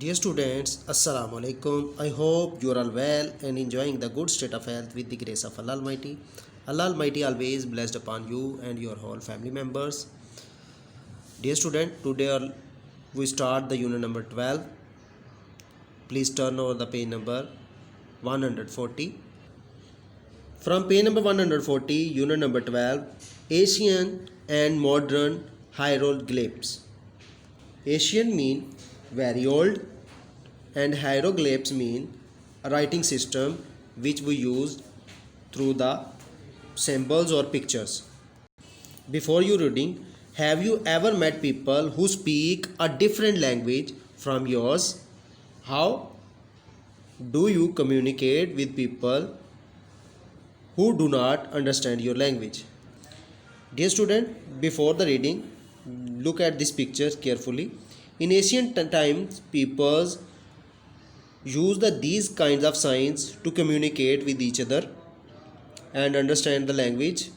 Dear students, Assalamu alaikum. I hope you are all well and enjoying the good state of health with the grace of Allah Almighty. Allah Almighty always blessed upon you and your whole family members. Dear student, we start the unit number 12. Please turn over the page number 140. From page number 140, unit number 12, Asian and modern hieroglyphs. Asian mean very old and hieroglyphs mean a writing system which we use through the symbols or pictures. Before you reading, have you ever met people who speak a different language from yours? How do you communicate with people who do not understand your language? Dear student, before the reading, look at this picture carefully. In ancient times, people used these kinds of signs to communicate with each other and understand the language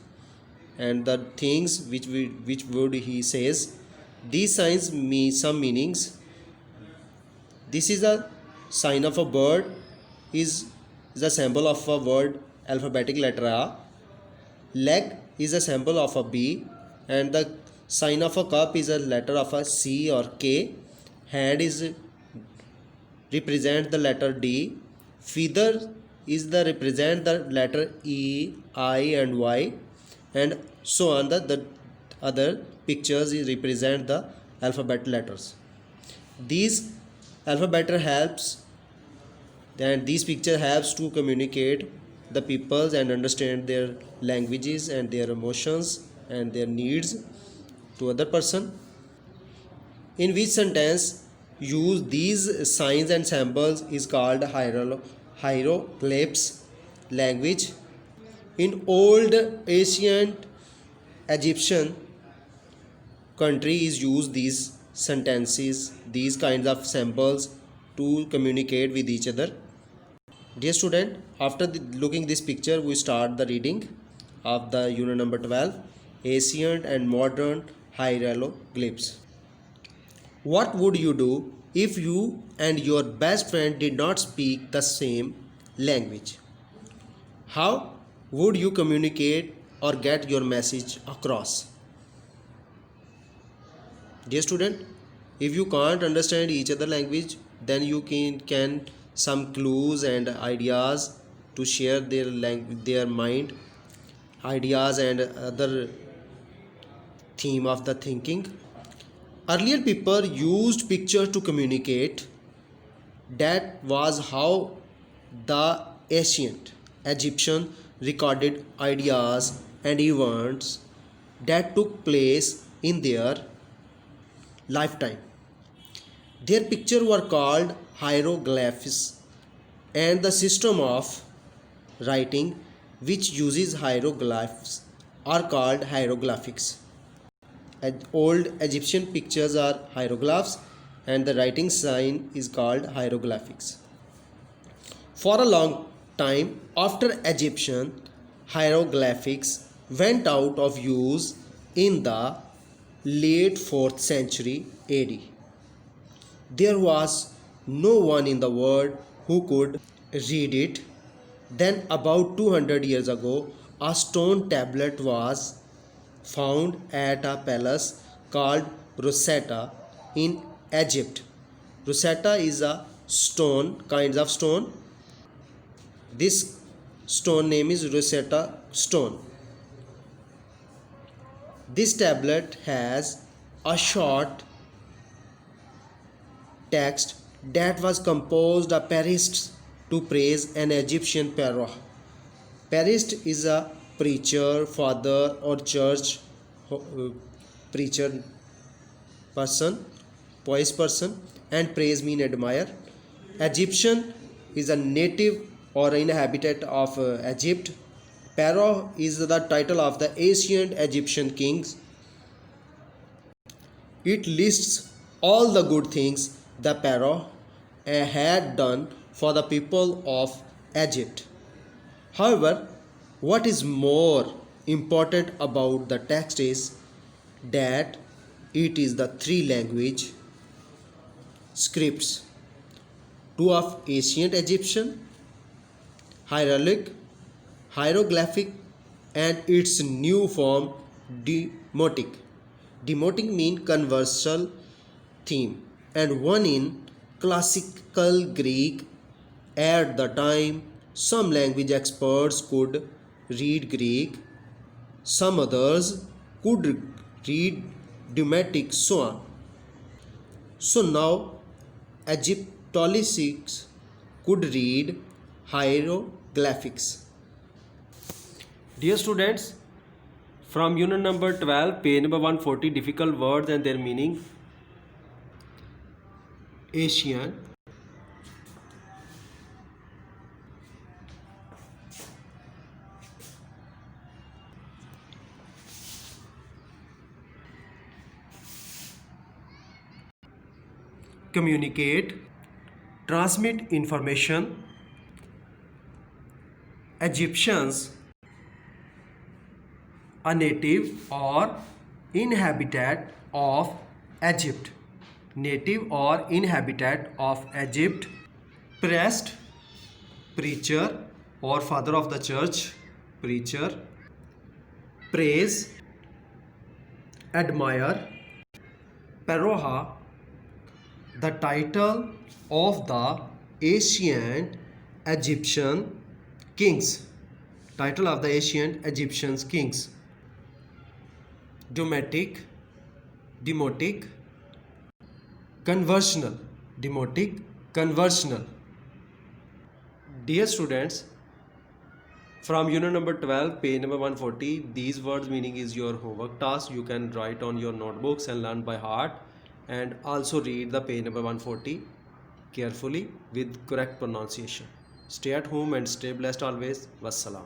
and the things which word he says. These signs mean some meanings. This is a sign of a bird, is the symbol of a word alphabetic letter A. Leg is a symbol of a B, and the sign of a cup is a letter of a C or K. Hand is represent the letter D. Feather is the represent the letter E, I and Y, and so on. The other pictures is represent the alphabet letters. These alphabet helps, and these picture helps to communicate the peoples and understand their languages and their emotions and their needs to other person. In which sentence use these signs and symbols is called hieroglyphs language. In old ancient Egyptian country is use these sentences, these kinds of symbols to communicate with each other. Dear student, after looking this picture, we start the reading of the unit number 12, Ancient and Modern Hieroglyphs. What would you do if you and your best friend did not speak the same language? How would you communicate or get your message across? Dear student, if you can't understand each other language, then you can some clues and ideas to share their mind, ideas and other theme of the thinking. Earlier people used picture to communicate. That was how the ancient Egyptian recorded ideas and events that took place in their lifetime. Their pictures were called hieroglyphs, and the system of writing which uses hieroglyphs are called hieroglyphics. Old Egyptian pictures are hieroglyphs and the writing sign is called hieroglyphics. For a long time after Egyptian hieroglyphics went out of use in the late 4th century AD. There was no one in the world who could read it. Then about 200 years ago, a stone tablet was found at a palace called Rosetta in Egypt. Rosetta is a stone, kinds of stone. This stone name is Rosetta stone. This tablet has a short text that was composed of Parist to praise an Egyptian pharaoh. Parist is a preacher, father, or church preacher person, pious person, and praise mean admire. Egyptian is a native or inhabitant of Egypt. Pharaoh is the title of the ancient Egyptian kings. It lists all the good things the pharaoh had done for the people of Egypt. However, what is more important about the text is that it is the three language scripts Two of ancient Egyptian, hieroglyphic, and its new form demotic. Demotic means conversal theme, and one in classical Greek. At the time, some language experts could read Greek, some others could read Demotic, so on. So now Egyptologists could read hieroglyphics. Dear students, from unit number 12, page number 140, difficult words and their meaning. Asian, Communicate, transmit information. Egyptians, a native or inhabitant of Egypt. Native or inhabitant of Egypt. Priest, preacher or father of the church, preacher. Praise, admire. Paroha, the title of the ancient Egyptian kings. Title of the ancient Egyptian kings. Demotic, conversional, conversional. Dear students, from unit number 12, page number 140, these words meaning is your homework task. You can write on your notebooks and learn by heart, and also read the page number 140 carefully with correct pronunciation. Stay at home and stay blessed always. Wassalam.